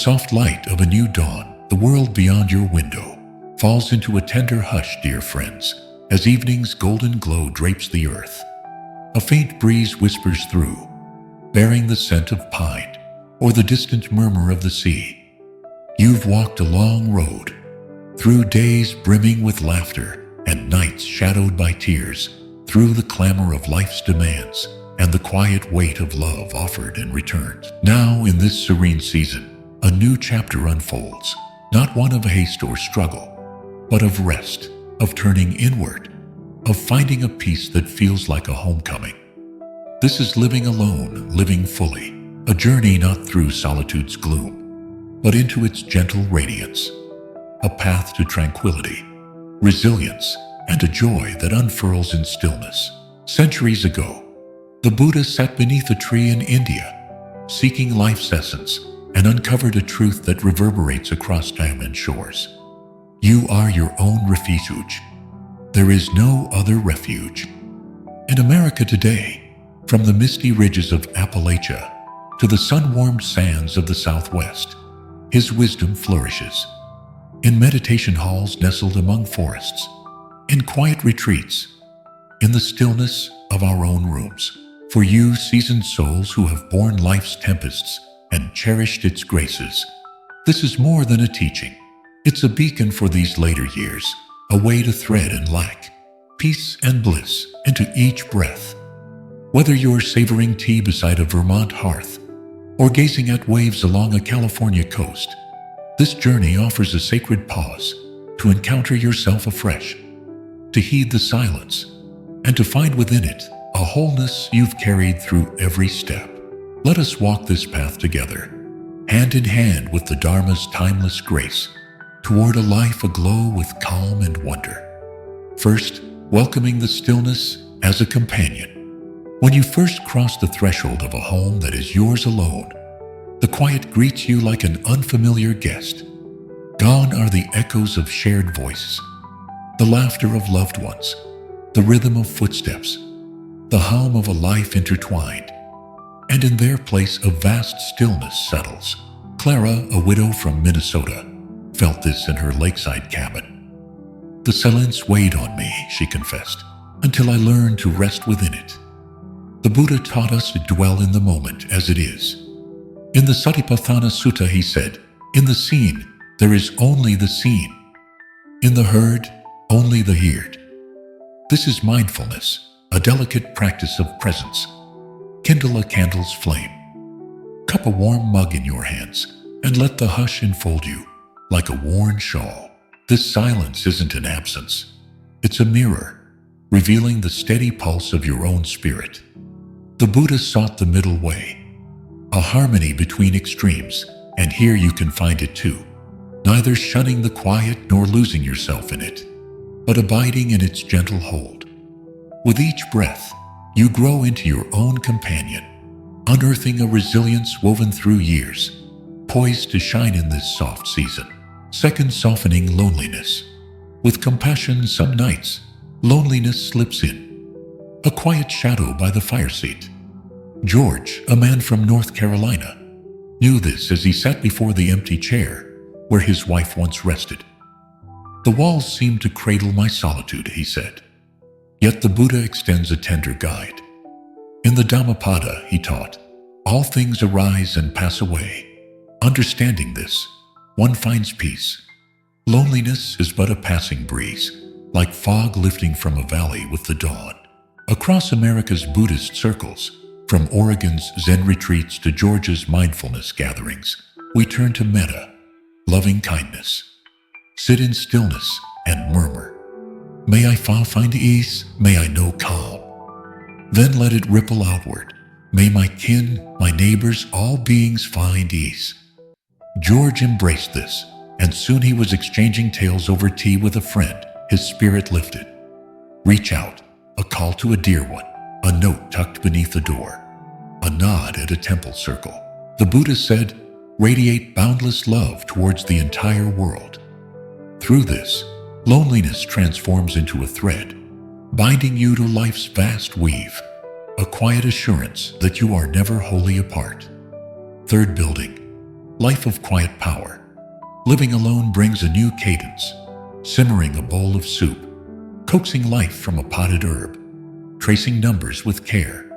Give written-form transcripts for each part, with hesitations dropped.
soft light of a new dawn, the world beyond your window falls into a tender hush, dear friends, as evening's golden glow drapes the earth. A faint breeze whispers through, bearing the scent of pine or the distant murmur of the sea. You've walked a long road, through days brimming with laughter and nights shadowed by tears, through the clamor of life's demands and the quiet weight of love offered and returned. Now, in this serene season, a new chapter unfolds, not one of haste or struggle, but of rest, of turning inward, of finding a peace that feels like a homecoming. This is living alone, living fully, a journey not through solitude's gloom, but into its gentle radiance, a path to tranquility, resilience, and a joy that unfurls in stillness. Centuries ago, the Buddha sat beneath a tree in India, seeking life's essence, and uncovered a truth that reverberates across time and shores. You are your own refuge. There is no other refuge. In America today, from the misty ridges of Appalachia to the sun-warmed sands of the Southwest, his wisdom flourishes. In meditation halls nestled among forests, in quiet retreats, in the stillness of our own rooms. For you seasoned souls who have borne life's tempests and cherished its graces, this is more than a teaching. It's a beacon for these later years, a way to thread and lack peace and bliss into each breath. Whether you're savoring tea beside a Vermont hearth or gazing at waves along a California coast, this journey offers a sacred pause to encounter yourself afresh, to heed the silence, and to find within it a wholeness you've carried through every step. Let us walk this path together, hand in hand with the Dharma's timeless grace, toward a life aglow with calm and wonder. First, welcoming the stillness as a companion. When you first cross the threshold of a home that is yours alone, the quiet greets you like an unfamiliar guest. Gone are the echoes of shared voices, the laughter of loved ones, the rhythm of footsteps, the hum of a life intertwined, and in their place a vast stillness settles. Clara, a widow from Minnesota, felt this in her lakeside cabin. The silence weighed on me, she confessed, until I learned to rest within it. The Buddha taught us to dwell in the moment as it is. In the Satipatthana Sutta he said, "In the seen, there is only the seen. In the heard, only the heard." This is mindfulness, a delicate practice of presence. Kindle a candle's flame. Cup a warm mug in your hands, and let the hush enfold you like a worn shawl. This silence isn't an absence. It's a mirror, revealing the steady pulse of your own spirit. The Buddha sought the middle way, a harmony between extremes, and here you can find it too. Neither shunning the quiet nor losing yourself in it, but abiding in its gentle hold. With each breath, you grow into your own companion, unearthing a resilience woven through years, poised to shine in this soft season. Second, softening loneliness. With compassion, some nights, loneliness slips in, a quiet shadow by the fire seat. George, a man from North Carolina, knew this as he sat before the empty chair where his wife once rested. "The walls seem to cradle my solitude," he said. Yet the Buddha extends a tender guide. In the Dhammapada, he taught, "All things arise and pass away." Understanding this, one finds peace. Loneliness is but a passing breeze, like fog lifting from a valley with the dawn. Across America's Buddhist circles, from Oregon's Zen retreats to Georgia's mindfulness gatherings, we turn to metta, loving kindness. Sit in stillness and murmur, "May I find ease, may I know calm." Then let it ripple outward, "May my kin, my neighbors, all beings find ease." George embraced this, and soon he was exchanging tales over tea with a friend, his spirit lifted. Reach out, a call to a dear one, a note tucked beneath the door, a nod at a temple circle. The Buddha said, "Radiate boundless love towards the entire world." Through this, loneliness transforms into a thread, binding you to life's vast weave, a quiet assurance that you are never wholly apart. Third, building. life of quiet power. Living alone brings a new cadence, simmering a bowl of soup, coaxing life from a potted herb, tracing numbers with care.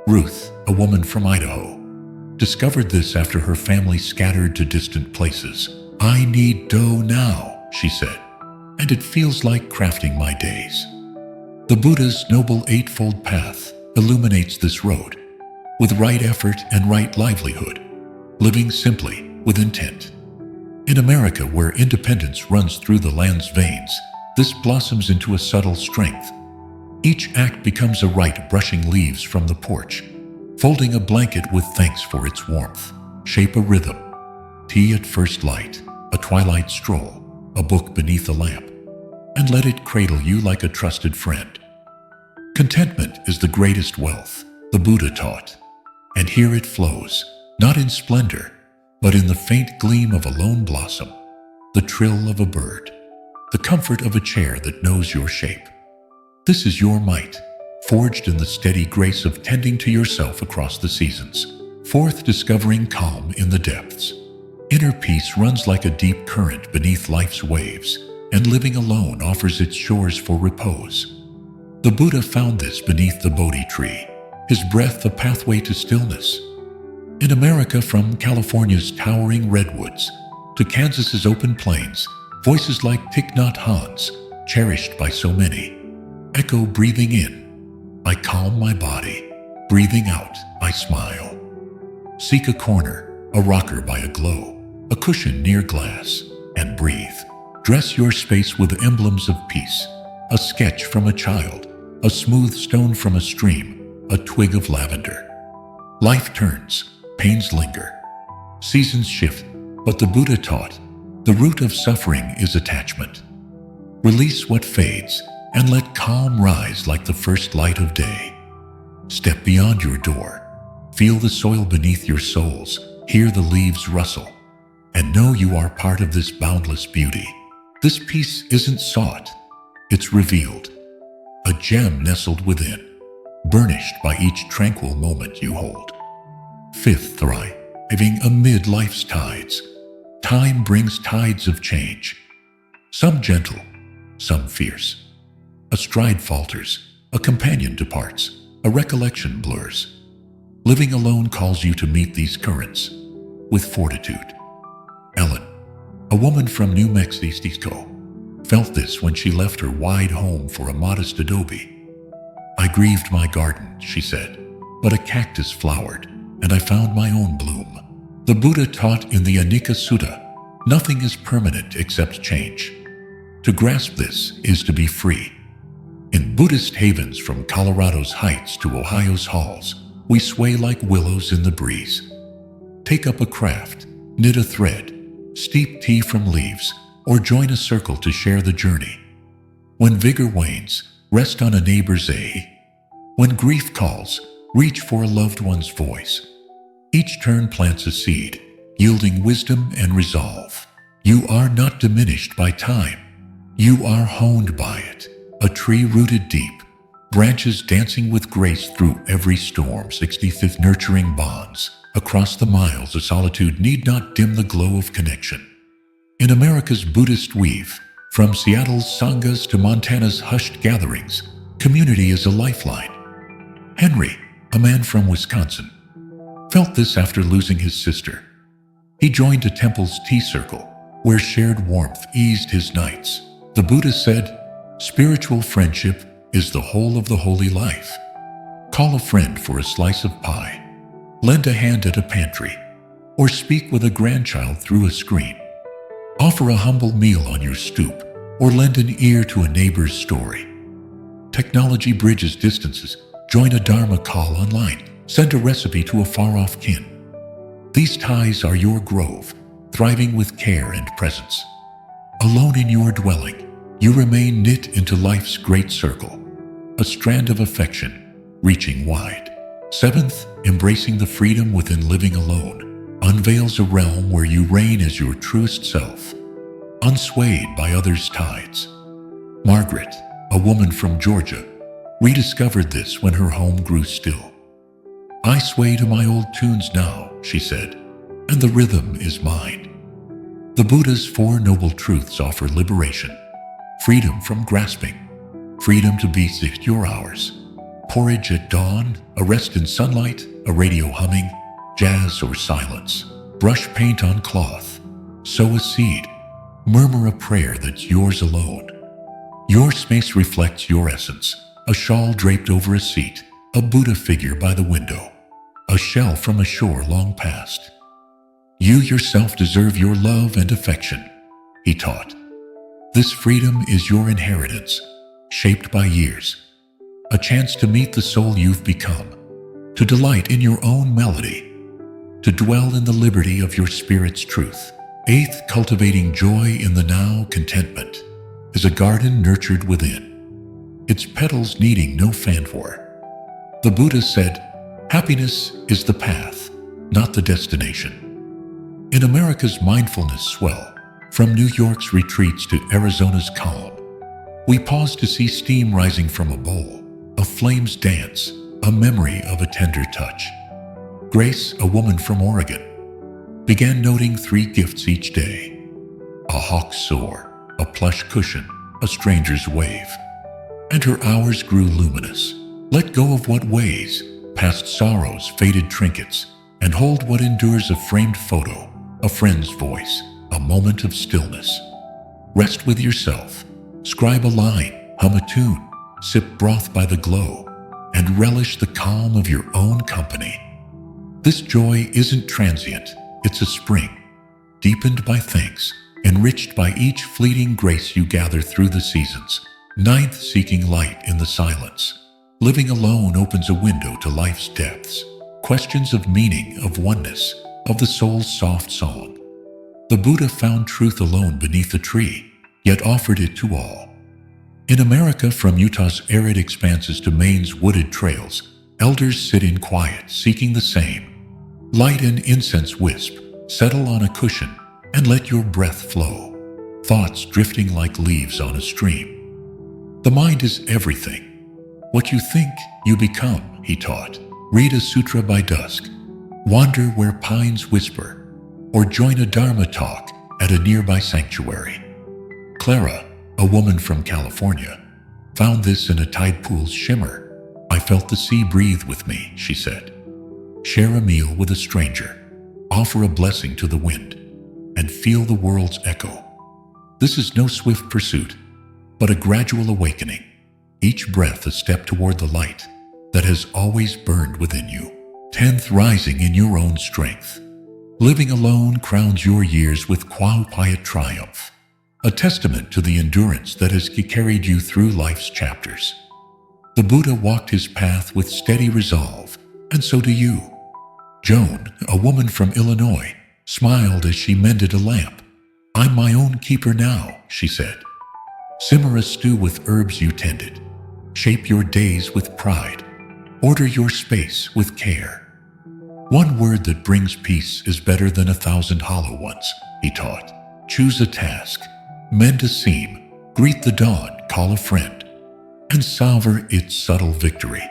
Ruth, a woman from Idaho, discovered this after her family scattered to distant places. "I need dough now," she said, "and it feels like crafting my days." The Buddha's Noble Eightfold Path illuminates this road, with right effort and right livelihood, living simply with intent. In America, where independence runs through the land's veins, this blossoms into a subtle strength. Each act becomes a rite, brushing leaves from the porch, folding a blanket with thanks for its warmth. Shape a rhythm. Tea at first light, a twilight stroll, a book beneath a lamp, and let it cradle you like a trusted friend. Contentment is the greatest wealth, the Buddha taught, and here it flows, not in splendor, but in the faint gleam of a lone blossom, the trill of a bird, the comfort of a chair that knows your shape. This is your might, forged in the steady grace of tending to yourself across the seasons. Fourth, discovering calm in the depths. Inner peace runs like a deep current beneath life's waves, and living alone offers its shores for repose. The Buddha found this beneath the Bodhi tree, his breath a pathway to stillness. In America, from California's towering redwoods to Kansas's open plains, voices like Thich Nhat Hanh's, cherished by so many, echo. Breathing in, I calm my body. Breathing out, I smile. Seek a corner, a rocker by a glow, a cushion near glass, and breathe. Dress your space with emblems of peace, a sketch from a child, a smooth stone from a stream, a twig of lavender. Life turns, pains linger, seasons shift, but the Buddha taught, the root of suffering is attachment. Release what fades, and let calm rise like the first light of day. Step beyond your door, feel the soil beneath your soles, hear the leaves rustle, and know you are part of this boundless beauty. This peace isn't sought, it's revealed, a gem nestled within, burnished by each tranquil moment you hold. Fifth, thriving amid life's tides. Time brings tides of change, some gentle, some fierce. A stride falters, a companion departs, a recollection blurs. Living alone calls you to meet these currents with fortitude. Ellen, a woman from New Mexico, felt this when she left her wide home for a modest adobe. "I grieved my garden," she said, "but a cactus flowered, and I found my own bloom." The Buddha taught in the Anicca Sutta, nothing is permanent except change. To grasp this is to be free. In Buddhist havens, from Colorado's heights to Ohio's halls, we sway like willows in the breeze. Take up a craft, knit a thread, steep tea from leaves, or join a circle to share the journey. When vigor wanes, rest on a neighbor's When grief calls, reach for a loved one's voice. Each turn plants a seed, yielding wisdom and resolve. You are not diminished by time. You are honed by it. A tree rooted deep, branches dancing with grace through every storm. 65th, nurturing bonds. Across the miles, a solitude need not dim the glow of connection. In America's Buddhist weave, from Seattle's sanghas to Montana's hushed gatherings, community is a lifeline. Henry, a man from Wisconsin, felt this after losing his sister. He joined a temple's tea circle, where shared warmth eased his nights. The Buddha said, "Spiritual friendship is the whole of the holy life." Call a friend for a slice of pie, lend a hand at a pantry, or speak with a grandchild through a screen. Offer a humble meal on your stoop, or lend an ear to a neighbor's story. Technology bridges distances. Join a Dharma call online. Send a recipe to a far-off kin. These ties are your grove, thriving with care and presence. Alone in your dwelling, you remain knit into life's great circle, a strand of affection, reaching wide. Seventh, embracing the freedom within. Living alone unveils a realm where you reign as your truest self, unswayed by others' tides. Margaret, a woman from Georgia, rediscovered this when her home grew still. "I sway to my old tunes now," she said, and the rhythm is mine. The Buddha's Four Noble Truths offer liberation, freedom from grasping, freedom to be your hours. Porridge at dawn, a rest in sunlight, a radio humming, jazz or silence. Brush paint on cloth, sow a seed, murmur a prayer that's yours alone. Your space reflects your essence, a shawl draped over a seat, a Buddha figure by the window, a shell from a shore long past. You yourself deserve your love and affection, he taught. This freedom is your inheritance, shaped by years, a chance to meet the soul you've become, to delight in your own melody, to dwell in the liberty of your spirit's truth. Eighth, cultivating joy in the now. Contentment is a garden nurtured within, its petals needing no fanfare. The Buddha said, happiness is the path, not the destination. In America's mindfulness swell, from New York's retreats to Arizona's calm, we pause to see steam rising from a bowl, a flame's dance, a memory of a tender touch. Grace, a woman from Oregon, began noting 3 gifts each day: a hawk's soar, a plush cushion, a stranger's wave. And her hours grew luminous. Let go of what weighs, past sorrows, faded trinkets, and hold what endures: a framed photo, a friend's voice, a moment of stillness. Rest with yourself, scribe a line, hum a tune, sip broth by the glow, and relish the calm of your own company. This joy isn't transient, it's a spring, deepened by thanks, enriched by each fleeting grace you gather through the seasons. Ninth, seeking light in the silence. Living alone opens a window to life's depths, questions of meaning, of oneness, of the soul's soft song. The Buddha found truth alone beneath a tree, yet offered it to all. In America, from Utah's arid expanses to Maine's wooded trails, elders sit in quiet, seeking the same. Light and incense wisp, settle on a cushion, and let your breath flow, thoughts drifting like leaves on a stream. The mind is everything. What you think, you become, he taught. Read a sutra by dusk, wander where pines whisper, or join a Dharma talk at a nearby sanctuary. Clara, a woman from California, found this in a tide pool's shimmer. I felt the sea breathe with me, she said. Share a meal with a stranger, offer a blessing to the wind, and feel the world's echo. This is no swift pursuit, but a gradual awakening, each breath a step toward the light that has always burned within you. 10th, rising in your own strength. Living alone crowns your years with quiet triumph, a testament to the endurance that has carried you through life's chapters. The Buddha walked his path with steady resolve, and so do you. Joan, a woman from Illinois, smiled as she mended a lamp. I'm my own keeper now, she said. Simmer a stew with herbs you tended. Shape your days with pride. Order your space with care. One word that brings peace is better than 1,000 hollow ones, he taught. Choose a task, mend a seam, greet the dawn, call a friend, and savor its subtle victory.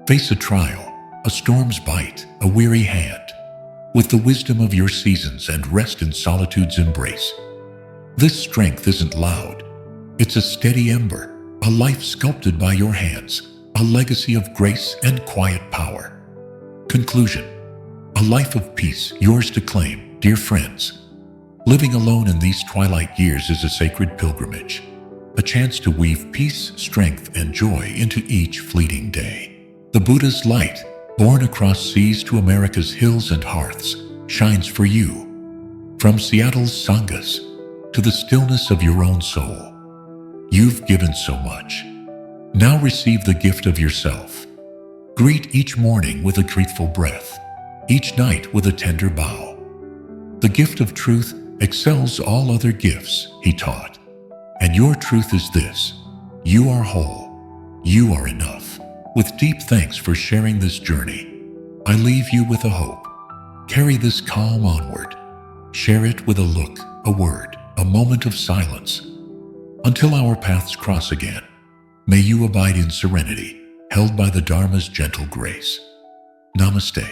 Face a trial, a storm's bite, a weary hand, with the wisdom of your seasons, and rest in solitude's embrace. This strength isn't loud. It's a steady ember, a life sculpted by your hands, a legacy of grace and quiet power. Conclusion: a life of peace, yours to claim, dear friends. Living alone in these twilight years is a sacred pilgrimage, a chance to weave peace, strength, and joy into each fleeting day. The Buddha's light, born across seas to America's hills and hearths, shines for you. From Seattle's sanghas to the stillness of your own soul. You've given so much. Now receive the gift of yourself. Greet each morning with a grateful breath, each night with a tender bow. The gift of truth excels all other gifts, he taught. And your truth is this: you are whole. You are enough. With deep thanks for sharing this journey, I leave you with a hope. Carry this calm onward. Share it with a look, a word, a moment of silence. Until our paths cross again, may you abide in serenity, held by the Dharma's gentle grace. Namaste.